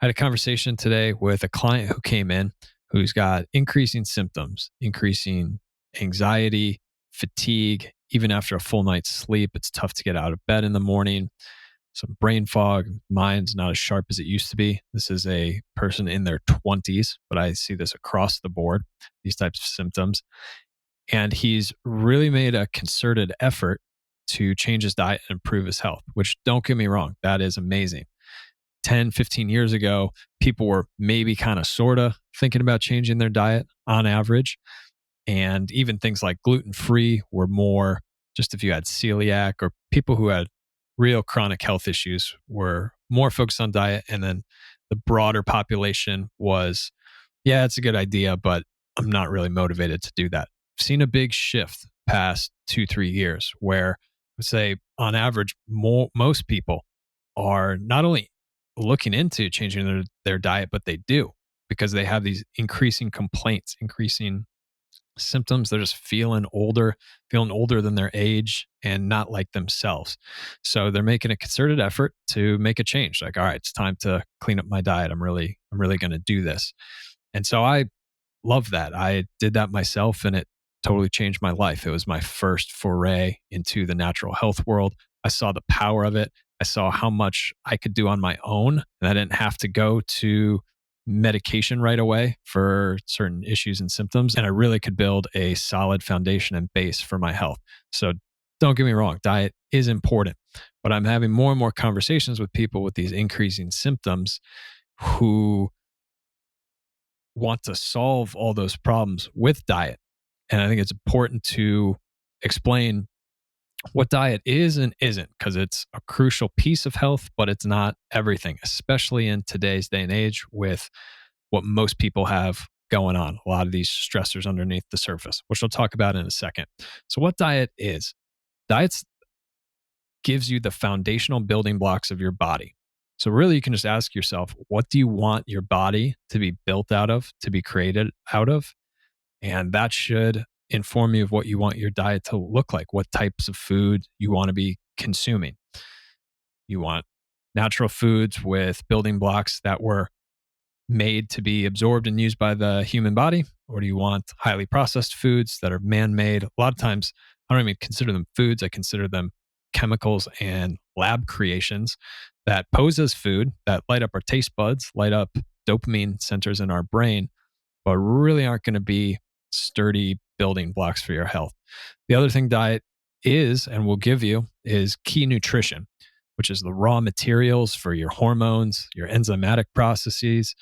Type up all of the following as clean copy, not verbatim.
I had a conversation today with a client who came in who's got increasing symptoms, increasing anxiety, fatigue. Even after a full night's sleep, it's tough to get out of bed in the morning. Some brain fog, mind's not as sharp as it used to be. This is a person in their 20s, but I see this across the board, these types of symptoms. And he's really made a concerted effort to change his diet and improve his health, which, don't get me wrong, that is amazing. 10, 15 years ago, people were maybe kind of sort of thinking about changing their diet on average. And even things like gluten free were more just if you had celiac or people who had real chronic health issues were more focused on diet. And then the broader population was, yeah, it's a good idea, but I'm not really motivated to do that. I've seen a big shift past 2, 3 years where I would say on average, most people are not only looking into changing their diet, but they do because they have these increasing complaints, increasing symptoms. They're just feeling older than their age and not like themselves. So they're making a concerted effort to make a change. Like, all right, it's time to clean up my diet. I'm really going to do this. And so I love that. I did that myself and it totally changed my life. It was my first foray into the natural health world. I saw the power of it. I saw how much I could do on my own, and I didn't have to go to medication right away for certain issues and symptoms. And I really could build a solid foundation and base for my health. So don't get me wrong, diet is important, but I'm having more and more conversations with people with these increasing symptoms who want to solve all those problems with diet. And I think it's important to explain what diet is and isn't, because it's a crucial piece of health, but it's not everything, especially in today's day and age with what most people have going on, a lot of these stressors underneath the surface, which we'll talk about in a second. So what diet is? Diet gives you the foundational building blocks of your body. So really you can just ask yourself, what do you want your body to be built out of, to be created out of? And that should inform you of what you want your diet to look like, what types of food you want to be consuming. You want natural foods with building blocks that were made to be absorbed and used by the human body? Or do you want highly processed foods that are man-made? A lot of times, I don't even consider them foods. I consider them chemicals and lab creations that pose as food, that light up our taste buds, light up dopamine centers in our brain, but really aren't going to be sturdy building blocks for your health. The other thing diet is and will give you is key nutrition, which is the raw materials for your hormones, your enzymatic processes,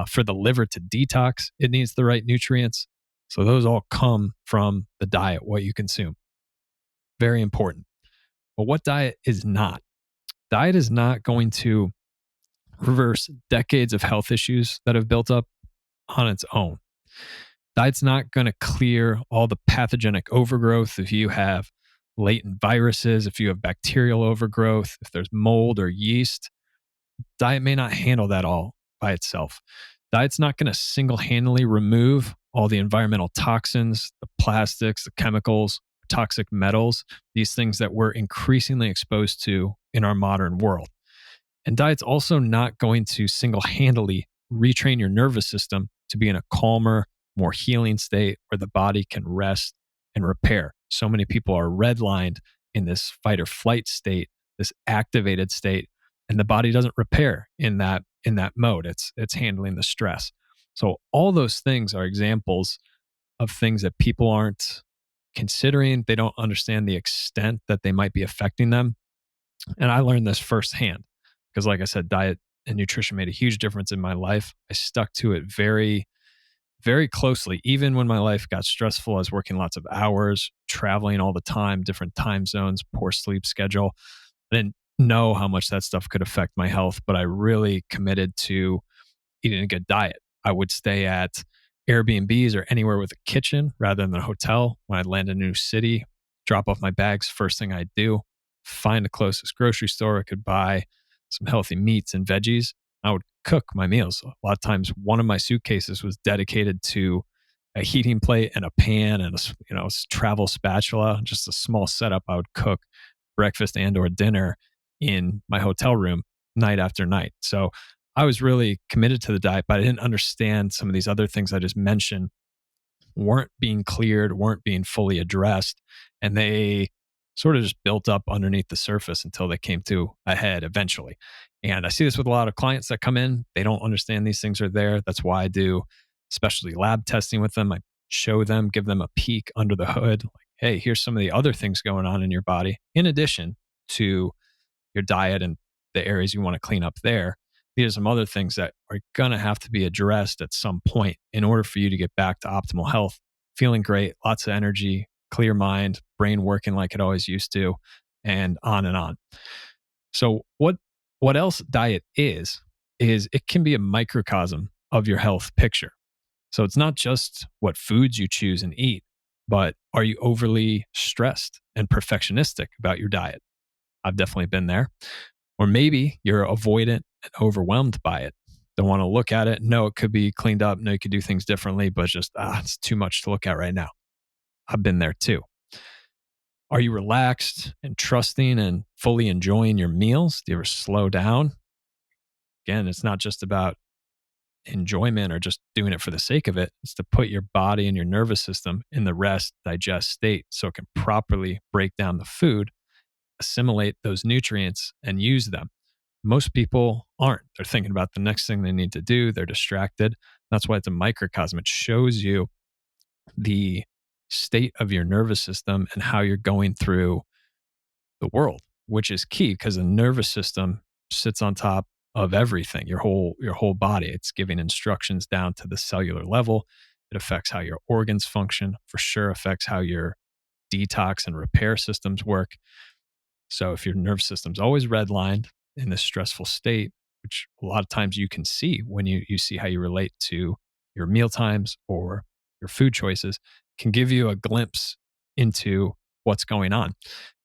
for the liver to detox. It needs the right nutrients. So those all come from the diet, what you consume. Very important. But what diet is not? Diet is not going to reverse decades of health issues that have built up on its own. Diet's not going to clear all the pathogenic overgrowth if you have latent viruses, if you have bacterial overgrowth, if there's mold or yeast. Diet may not handle that all by itself. Diet's not going to single-handedly remove all the environmental toxins, the plastics, the chemicals, toxic metals, these things that we're increasingly exposed to in our modern world. And diet's also not going to single-handedly retrain your nervous system to be in a calmer, more healing state where the body can rest and repair. So many people are redlined in this fight or flight state, this activated state, and the body doesn't repair in that mode. It's handling the stress. So all those things are examples of things that people aren't considering. They don't understand the extent that they might be affecting them. And I learned this firsthand because, like I said, diet and nutrition made a huge difference in my life. I stuck to it very, very closely. Even when my life got stressful, I was working lots of hours, traveling all the time, different time zones, poor sleep schedule. I didn't know how much that stuff could affect my health, but I really committed to eating a good diet. I would stay at Airbnbs or anywhere with a kitchen rather than a hotel. When I'd land in a new city, drop off my bags, first thing I'd do, find the closest grocery store I could buy some healthy meats and veggies. I would cook my meals. A lot of times, one of my suitcases was dedicated to a heating plate and a pan and a travel spatula, just a small setup. I would cook breakfast and or dinner in my hotel room night after night. So I was really committed to the diet, but I didn't understand some of these other things I just mentioned weren't being cleared, weren't being fully addressed. And they sort of just built up underneath the surface until they came to a head eventually. And I see this with a lot of clients that come in. They don't understand these things are there. That's why I do specialty lab testing with them. I show them, give them a peek under the hood. Like, hey, here's some of the other things going on in your body, in addition to your diet and the areas you want to clean up there. These are some other things that are going to have to be addressed at some point in order for you to get back to optimal health, feeling great, lots of energy, clear mind, brain working like it always used to, and on and on. So what else diet is it can be a microcosm of your health picture. So it's not just what foods you choose and eat, but are you overly stressed and perfectionistic about your diet? I've definitely been there. Or maybe you're avoidant and overwhelmed by it. Don't want to look at it. No, it could be cleaned up. No, you could do things differently, but just, it's too much to look at right now. I've been there too. Are you relaxed and trusting and fully enjoying your meals? Do you ever slow down? Again, it's not just about enjoyment or just doing it for the sake of it. It's to put your body and your nervous system in the rest, digest state so it can properly break down the food, assimilate those nutrients, and use them. Most people aren't. They're thinking about the next thing they need to do. They're distracted. That's why it's a microcosm. It shows you the state of your nervous system and how you're going through the world, which is key because the nervous system sits on top of everything, your whole body. It's giving instructions down to the cellular level. It affects how your organs function, for sure affects how your detox and repair systems work. So if your nervous system's always redlined in this stressful state, which a lot of times you can see when you see how you relate to your meal times or your food choices, can give you a glimpse into what's going on.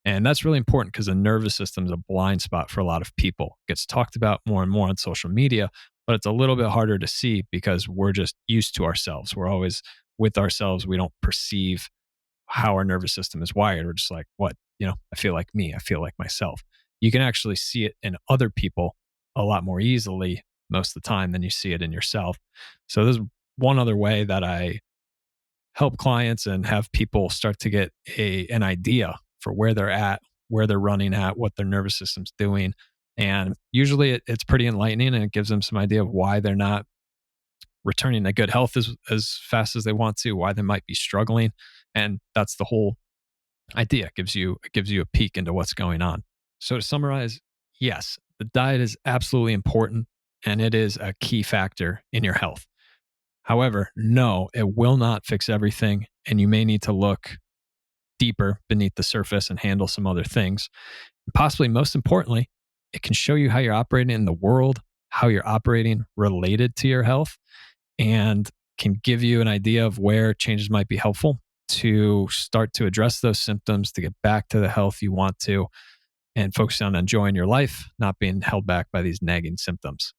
And that's really important because the nervous system is a blind spot for a lot of people. It gets talked about more and more on social media, but it's a little bit harder to see because we're just used to ourselves. We're always with ourselves. We don't perceive how our nervous system is wired. We're just like, what? I feel like me. I feel like myself. You can actually see it in other people a lot more easily most of the time than you see it in yourself. So there's one other way that I help clients and have people start to get an idea for where they're at, where they're running at, what their nervous system's doing. And usually it's pretty enlightening and it gives them some idea of why they're not returning to good health as fast as they want to, why they might be struggling. And that's the whole idea. It gives you a peek into what's going on. So to summarize, yes, the diet is absolutely important and it is a key factor in your health. However, no, it will not fix everything and you may need to look deeper beneath the surface and handle some other things. And possibly most importantly, it can show you how you're operating in the world, how you're operating related to your health, and can give you an idea of where changes might be helpful to start to address those symptoms, to get back to the health you want to, and focus on enjoying your life, not being held back by these nagging symptoms.